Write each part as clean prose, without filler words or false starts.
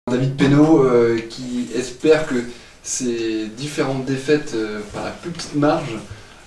David Penaud qui espère que ces différentes défaites par la plus petite marge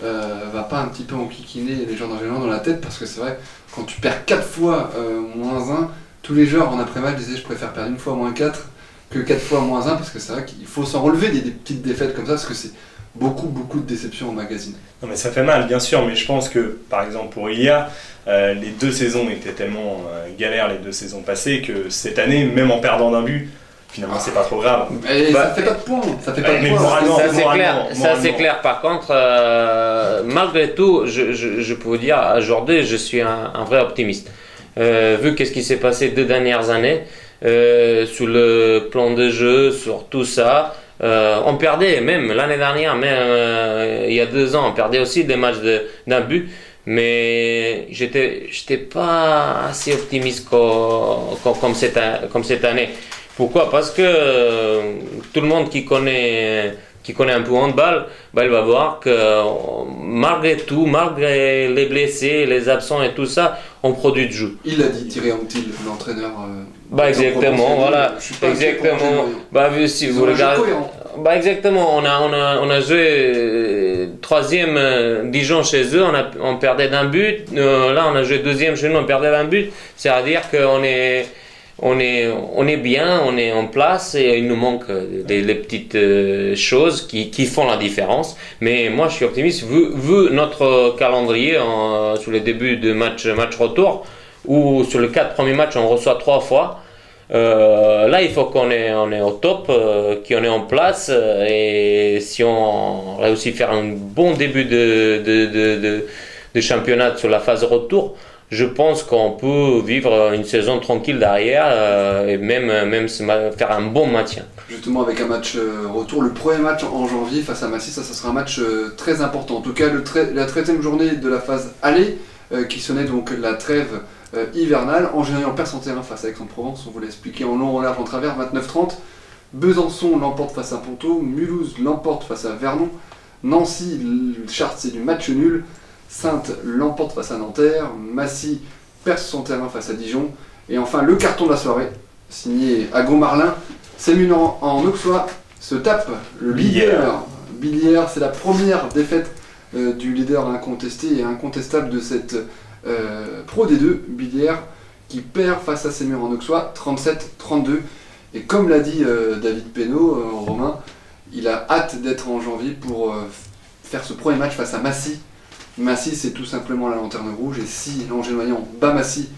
va pas un petit peu enquiquiner les gens d'Angers dans la tête, parce que c'est vrai, quand tu perds 4 fois -1, tous les joueurs en après-match disaient je préfère perdre une fois -4 que 4 fois -1, parce que c'est vrai qu'il faut s'en relever des petites défaites comme ça, parce que c'est beaucoup de déceptions en magazine. Non mais ça fait mal bien sûr, mais je pense que par exemple pour Ilia, les 2 saisons étaient tellement galères, les 2 saisons passées, que cette année, même en perdant d'un but, finalement c'est pas trop grave. Et ça fait pas de points, ça fait pas de points. Ça c'est clair. Par contre, malgré tout, je peux vous dire, aujourd'hui je suis un vrai optimiste. Vu qu'est-ce qui s'est passé 2 dernières années, sur le plan de jeu, sur tout ça, on perdait même l'année dernière, même il y a 2 ans, on perdait aussi des matchs d'un but, mais j'étais pas assez optimiste comme cette année. Pourquoi? Parce que tout le monde qui connaît un peu handball, il va voir que malgré tout, malgré les blessés, les absents et tout ça, on produit du jeu. Il l'a dit, Thierry Anctil, l'entraîneur. Exactement, voilà. Exactement. Si vous regardez. Exactement, on a joué 3e Dijon chez eux, on perdait d'un but. Là, on a joué 2e chez nous, on perdait d'un but. C'est-à-dire qu'on est. On est bien, on est en place, et il nous manque des petites choses qui font la différence. Mais moi je suis optimiste, vu notre calendrier sur les débuts de match retour, où sur les 4 premiers matchs on reçoit 3 fois. Là il faut qu'on est au top, qu'on est en place, et si on réussit à faire un bon début de championnat sur la phase retour, je pense qu'on peut vivre une saison tranquille derrière, et même faire un bon maintien. Justement, avec un match retour, le premier match en janvier face à Massy, ça sera un match très important. En tout cas, la 13e journée de la phase aller, qui sonnait donc la trêve hivernale. Angers-Noyant perd son terrain face à Aix-en-Provence, on vous l'a expliqué en long, en large, en travers, 29-30. Besançon l'emporte face à Ponto, Mulhouse l'emporte face à Vernon, Nancy, Chartres, c'est du match nul. Saintes l'emporte face à Nanterre, Massy perd son terrain face à Dijon, et enfin le carton de la soirée, signé Agon Marlin, Sémunan en Auxois se tape le leader. Billière, c'est la première défaite du leader incontesté et incontestable de cette Pro D2, Billière, qui perd face à Sémunan en Auxois, 37-32, et comme l'a dit David Penaud, Romain, il a hâte d'être en janvier pour faire ce premier match face à Massy. Massy, c'est tout simplement la lanterne rouge, et si Angers-Noyant bat Massy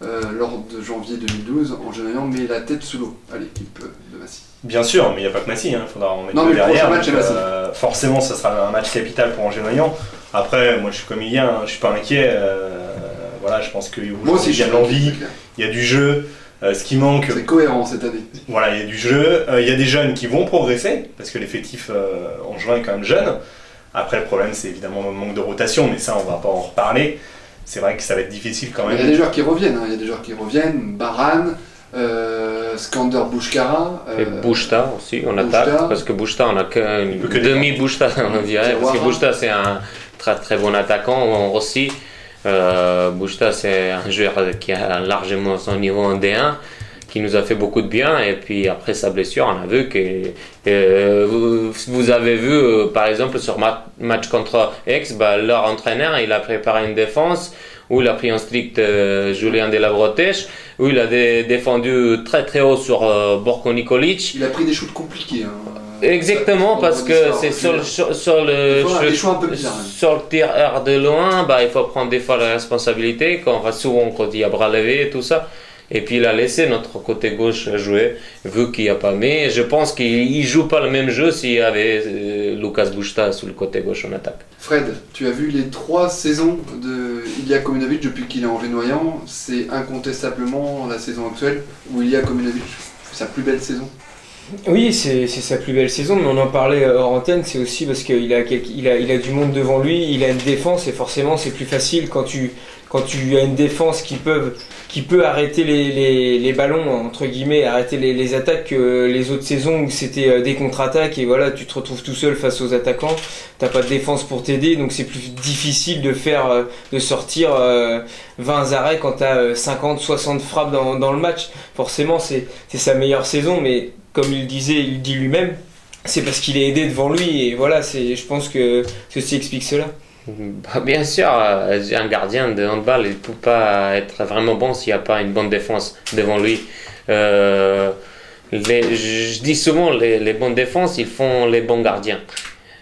lors de janvier 2012, Angers-Noyant met la tête sous l'eau à l'équipe de Massy. Bien sûr, mais il n'y a pas que Massy, il faudra en mettre deux derrière. Le prochain match est Massy. Forcément, ça sera un match capital pour Angers-Noyant. Après, moi je suis comme Ilien, je suis pas inquiet. Voilà, je pense qu'il y a de l'envie, il y a du jeu. Ce qui manque, c'est cohérent cette année. Voilà, il y a du jeu, il y a des jeunes qui vont progresser, parce que l'effectif angevin est quand même jeune. Après, le problème, c'est évidemment le manque de rotation, mais ça, on va pas en reparler. C'est vrai que ça va être difficile quand même. Il y a des joueurs qui reviennent, Baran, Skander Bouchkara. Et Bouchta aussi, on attaque, parce que Bouchta, on a qu'un demi-Bouchta, on dirait, parce que Bouchta, c'est un très très bon attaquant aussi. Bouchta, c'est un joueur qui a largement son niveau en D1, qui nous a fait beaucoup de bien, et puis après sa blessure, on a vu que vous avez vu par exemple sur match contre Aix, leur entraîneur il a préparé une défense où il a pris en strict Julien Delabrotèche, où il a défendu très très haut sur Borko Nikolic. Il a pris des shoots compliqués. Exactement, parce que c'est sur le tir de loin, il faut prendre des fois la responsabilité, quand il y a bras levé et tout ça. Et puis il a laissé notre côté gauche jouer, vu qu'il n'y a pas. Mais je pense qu'il ne joue pas le même jeu s'il y avait Lucas Bouchta sur le côté gauche en attaque. Fred, tu as vu les 3 saisons de Ilija Kominovic depuis qu'il est en Angers-Noyant. C'est incontestablement la saison actuelle où Ilija Kominovic fait sa plus belle saison. Oui, c'est sa plus belle saison, mais on en parlait hors antenne, c'est aussi parce qu'il a du monde devant lui, il a une défense, et forcément c'est plus facile quand quand tu as une défense qui peut arrêter les ballons, entre guillemets, arrêter les attaques, les autres saisons où c'était des contre-attaques et voilà, tu te retrouves tout seul face aux attaquants, t'as pas de défense pour t'aider, donc c'est plus difficile de sortir 20 arrêts quand t'as 50-60 frappes dans le match. Forcément, c'est sa meilleure saison, mais comme il dit lui-même, c'est parce qu'il est aidé devant lui et voilà, je pense que ceci explique cela. Bah, bien sûr, un gardien de handball, il ne peut pas être vraiment bon s'il n'y a pas une bonne défense devant lui. Je dis souvent, les bonnes défenses, ils font les bons gardiens.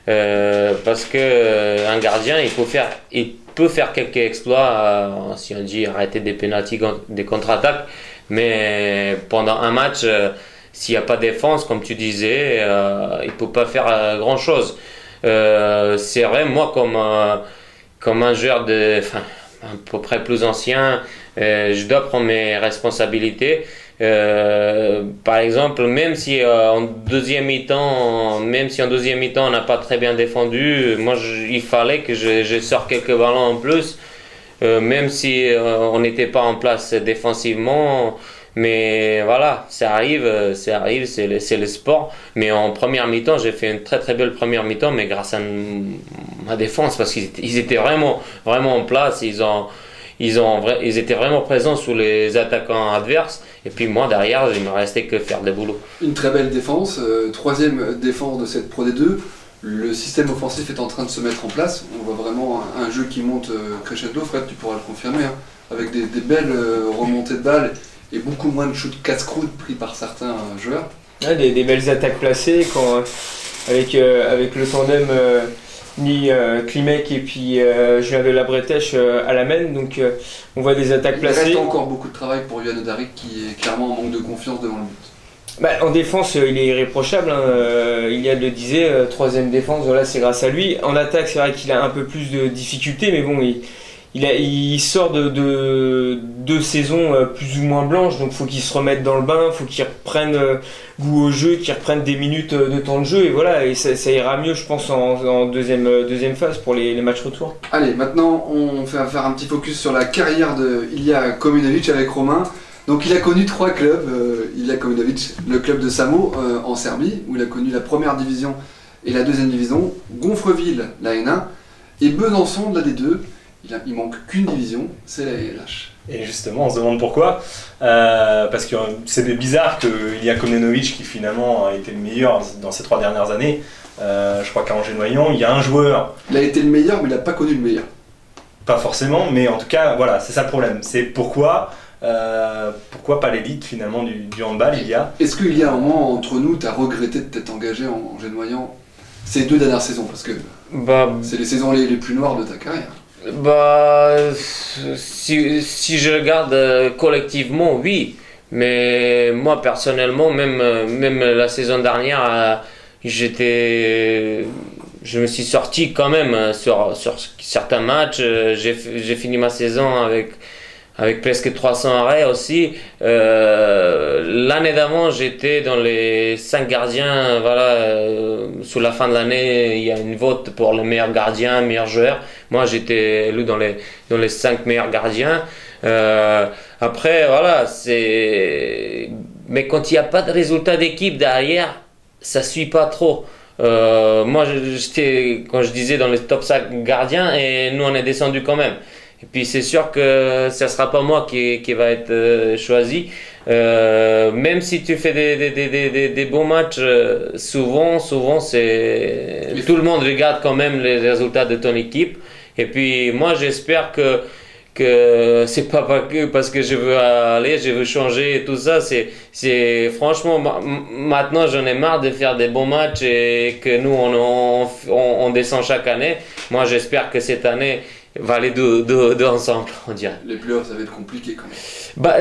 Parce qu'un gardien, il peut faire quelques exploits, si on dit arrêter des pénaltys, des contre-attaques, mais pendant un match, s'il n'y a pas de défense, comme tu disais, il ne peut pas faire grand-chose. C'est vrai, moi comme un joueur à peu près plus ancien, je dois prendre mes responsabilités. Par exemple, même si en deuxième mi-temps on n'a pas très bien défendu, moi il fallait que je sorte quelques ballons en plus, même si on n'était pas en place défensivement. Mais voilà, ça arrive, c'est le sport. Mais en première mi-temps, j'ai fait une très très belle première mi-temps, mais grâce à ma défense, parce qu'ils étaient vraiment en place, ils étaient vraiment présents sous les attaquants adverses. Et puis moi derrière, il me restait que faire des boulots. Une très belle défense, troisième défense de cette Pro D2. Le système offensif est en train de se mettre en place. On voit vraiment un jeu qui monte crescendo. Fred, tu pourras le confirmer, hein, avec des belles remontées de balles. Et beaucoup moins de shoots casse-croûte pris par certains joueurs. Ouais, des belles attaques placées avec le tandem Klimek et puis Julien de la Bretèche à la main. Donc on voit des attaques placées. Il reste encore beaucoup de travail pour Yohann Odaric qui est clairement en manque de confiance devant le but. Bah, en défense, il est irréprochable. Iliad le disait, troisième défense, voilà, c'est grâce à lui. En attaque, c'est vrai qu'il a un peu plus de difficultés, mais bon, il sort de 2 saisons plus ou moins blanches, donc faut qu'il se remette dans le bain, faut qu'il reprenne goût au jeu, qu'il reprenne des minutes de temps de jeu, et voilà, et ça ira mieux, je pense, en deuxième phase pour les matchs retour. Allez, maintenant on va faire un petit focus sur la carrière de Ilija Komjunović avec Romain. Donc il a connu 3 clubs, Ilija Komjunović, le club de Samo en Serbie, où il a connu la première division et la deuxième division, Gonfreville, la N1, et Besançon de la D2. Il manque qu'une division, c'est la LH. Et justement, on se demande pourquoi. Parce que c'est bizarre qu'Ilija Komjunović, qui finalement a été le meilleur dans ces 3 dernières années, je crois qu'à Angers-Noyon, il y a un joueur. Il a été le meilleur, mais il n'a pas connu le meilleur. Pas forcément, mais en tout cas, voilà, c'est ça le problème. C'est pourquoi pas l'élite finalement du handball, Ilija. Est-ce qu'il y a un moment entre nous, tu as regretté de t'être engagé en Angers-Noyon ces 2 dernières saisons? Parce que c'est les saisons les plus noires de ta carrière. Bah, si je regarde collectivement, oui. Mais moi, personnellement, même la saison dernière, je me suis sorti quand même sur certains matchs. J'ai fini ma saison avec presque 300 arrêts aussi. L'année d'avant, j'étais dans les 5 gardiens. Voilà, sous la fin de l'année, il y a une vote pour le meilleur gardien, meilleur joueur. Moi, j'étais élu dans les 5 meilleurs gardiens. Après, voilà, mais quand il n'y a pas de résultat d'équipe derrière, ça ne suit pas trop. Moi, j'étais, quand je disais, dans les top 5 gardiens, et nous, on est descendu quand même. Et puis c'est sûr que ça ne sera pas moi qui va être choisi. Même si tu fais des bons matchs, souvent c'est tout le monde regarde quand même les résultats de ton équipe. Et puis moi j'espère que c'est pas parce que je veux changer et tout ça. C'est franchement maintenant j'en ai marre de faire des bons matchs et que nous on descend chaque année. Moi j'espère que cette année va aller deux ensemble, on dirait. Les playoffs, ça va être compliqué quand même. Bah,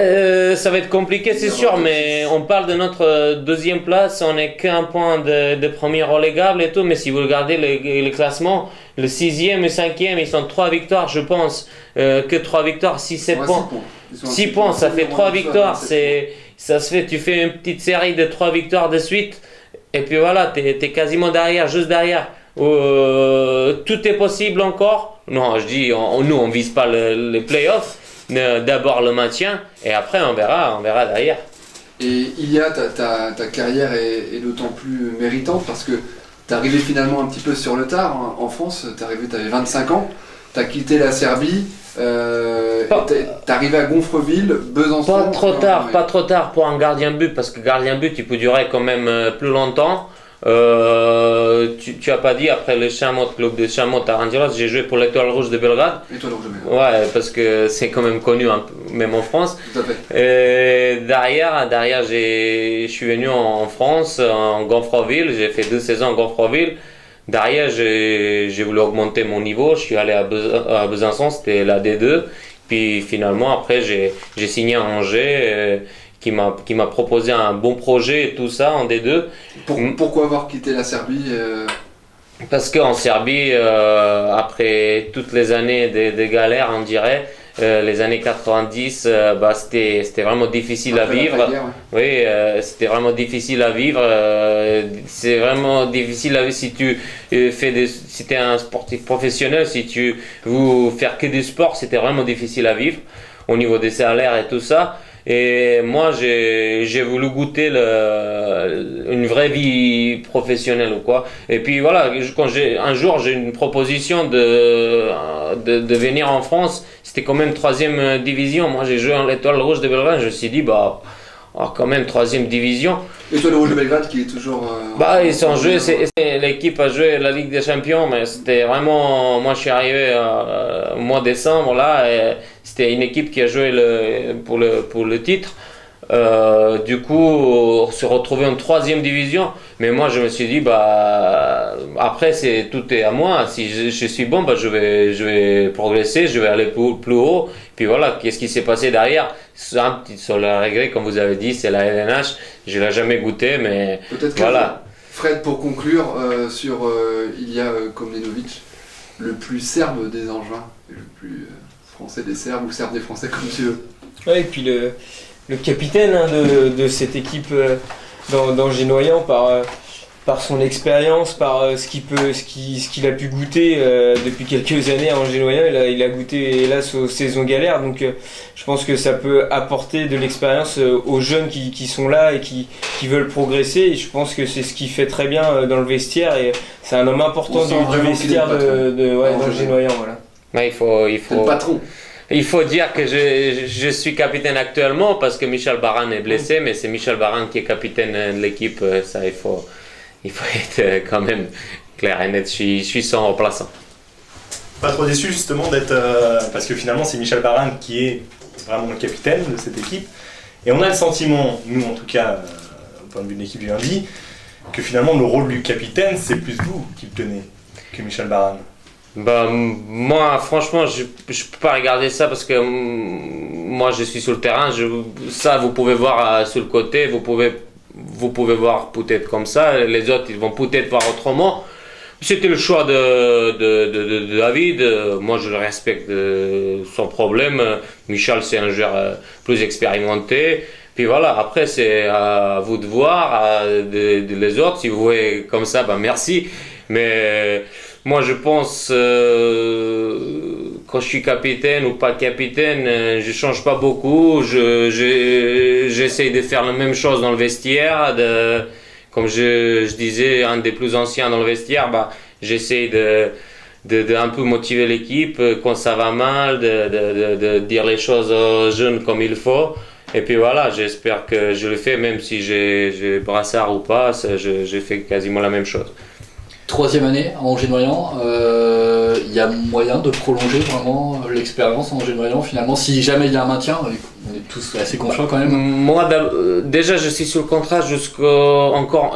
ça va être compliqué, c'est sûr, mais on parle de notre deuxième place, on n'est qu'un point de premier relégable et tout, mais si vous regardez le classement, le 6e et 5e, ils sont 3 victoires, je pense, que 3 victoires, 6-7 points. 6 points, ça fait 3 victoires, ça se fait, tu fais une petite série de 3 victoires de suite, et puis voilà, t'es quasiment derrière, juste derrière. Tout est possible encore. Non, je dis, nous, on vise pas les playoffs, d'abord le maintien, et après, on verra derrière. Et Ilia, ta carrière est d'autant plus méritante parce que tu es arrivé finalement un petit peu sur le tard en France. Tu avais 25 ans, tu as quitté la Serbie, tu es arrivé à Gonfreville, Besançon. Pas trop tard pour un gardien de but, parce que gardien de but, il peut durer quand même plus longtemps. Tu as pas dit, après le club de Chamot à Rangeros, j'ai joué pour l'Étoile Rouge de Belgrade. Étoile Rouge de Belgrade. Ouais, parce que c'est quand même connu, même en France. Tout à fait. Et derrière, je suis venu en France, en Gonfreville. J'ai fait 2 saisons en Gonfreville. Derrière, j'ai voulu augmenter mon niveau. Je suis allé à Besançon, c'était la D2. Puis finalement, après, j'ai signé à Angers. Qui m'a proposé un bon projet et tout ça en D2. Pourquoi avoir quitté la Serbie Parce qu'en Serbie, après toutes les années de galères, on dirait, les années 90, c'était vraiment difficile à vivre. Oui, c'était vraiment difficile à vivre. C'est vraiment difficile à vivre si tu si tu es un sportif professionnel, si tu veux faire que du sport, c'était vraiment difficile à vivre au niveau des salaires et tout ça. Et moi, j'ai voulu goûter une vraie vie professionnelle ou quoi. Et puis voilà, un jour j'ai une proposition de venir en France. C'était quand même 3e division. Moi, j'ai joué en l'Étoile Rouge de Belgrade. Je me suis dit, quand même 3e division. L'Étoile Rouge de Belgrade qui est toujours. Ils sont joués. L'équipe a joué la Ligue des Champions, mais c'était vraiment. Moi, je suis arrivé au mois de décembre là. Et c'était une équipe qui a joué pour le titre. Du coup, se retrouver en 3e division. Mais moi, je me suis dit, après, tout est à moi. Si je suis bon, je vais progresser, je vais aller plus haut. Puis voilà, qu'est-ce qui s'est passé derrière? Un petit seul regret, comme vous avez dit, c'est la LNH. Je ne l'ai jamais goûté, mais voilà. Fred, pour conclure, sur Ilia Komnenović, le plus serbe des Angevins, et le plus français des Serbes, ou serbe des Français, comme tu veux. Ouais, et puis le capitaine de cette équipe d'Angers-Noyant par son expérience, par ce qu'il a pu goûter depuis quelques années à Angers-Noyant. Il a goûté hélas aux saisons galères, donc je pense que ça peut apporter de l'expérience aux jeunes qui sont là et qui veulent progresser, et je pense que c'est ce qu'il fait très bien dans le vestiaire, et c'est un homme important du vestiaire d'Angers-Noyant. Voilà. Ouais, il faut le patron. Il faut dire que je suis capitaine actuellement parce que Michel Baran est blessé, mais c'est Michel Baran qui est capitaine de l'équipe. Ça, il faut être quand même clair et net. Je suis son remplaçant. Pas trop déçu justement d'être... parce que finalement c'est Michel Baran qui est vraiment le capitaine de cette équipe. Et on a le sentiment, nous en tout cas, au point de vue de l'équipe du lundi, que finalement le rôle du capitaine c'est plus vous qui le tenez que Michel Baran. Moi, franchement, je peux pas regarder ça parce que moi, je suis sur le terrain. Ça, vous pouvez voir sur le côté, vous pouvez voir peut-être comme ça. Les autres, ils vont peut-être voir autrement. C'était le choix de David. Moi, je le respecte son problème. Michel, c'est un joueur plus expérimenté. Puis voilà, après, c'est à vous de voir, les autres. Si vous voyez comme ça, merci. Mais moi, je pense quand je suis capitaine ou pas capitaine, je change pas beaucoup. J'essaye de faire la même chose dans le vestiaire. Comme je disais, un des plus anciens dans le vestiaire, j'essaye de un peu motiver l'équipe quand ça va mal, de dire les choses aux jeunes comme il faut. Et puis voilà, j'espère que je le fais, même si j'ai brassard ou pas, je fais quasiment la même chose. 3e année à Angers-Noyant, il y a moyen de prolonger vraiment l'expérience à Angers-Noyant finalement, si jamais il y a un maintien, on est tous assez confiants quand même. Moi déjà je suis sur le contrat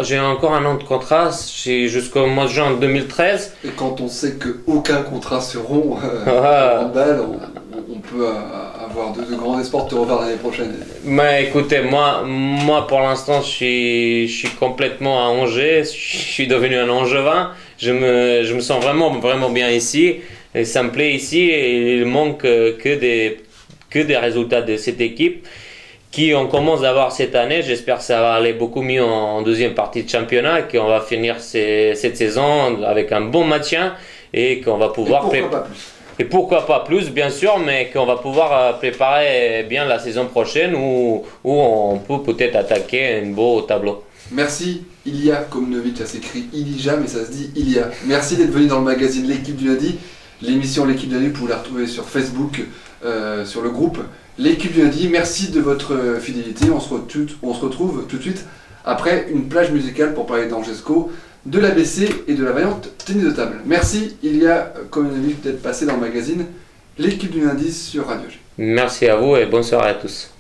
j'ai encore un an de contrat, jusqu'au mois de juin 2013. Et quand on sait qu'aucun contrat se rompt en balle, on peut avoir de grands espoirs de te revoir l'année prochaine. Mais écoutez, moi pour l'instant je suis complètement à Angers, je suis devenu un Angevin, je me sens vraiment bien ici, et ça me plaît ici, et il manque que des résultats de cette équipe on commence d'avoir cette année. J'espère que ça va aller beaucoup mieux en deuxième partie de championnat, et qu'on va finir cette saison avec un bon maintien et qu'on va pouvoir... Et pourquoi pas plus, bien sûr, mais qu'on va pouvoir préparer bien la saison prochaine où on peut peut-être attaquer un beau tableau. Merci Ilia Komnovic, ça s'écrit Ilija mais ça se dit Ilia. Merci d'être venu dans le magazine L'équipe du lundi. L'émission L'équipe du lundi, vous pouvez la retrouver sur Facebook, sur le groupe L'équipe du lundi. Merci de votre fidélité, on se retrouve tout de suite après une plage musicale pour parler d'Angesco, de l'ABC et de la vaillante tennis de table. Merci Ilia Komnovic d'être passé dans le magazine L'équipe du lundi sur Radio G. Merci à vous et bonne soirée à tous.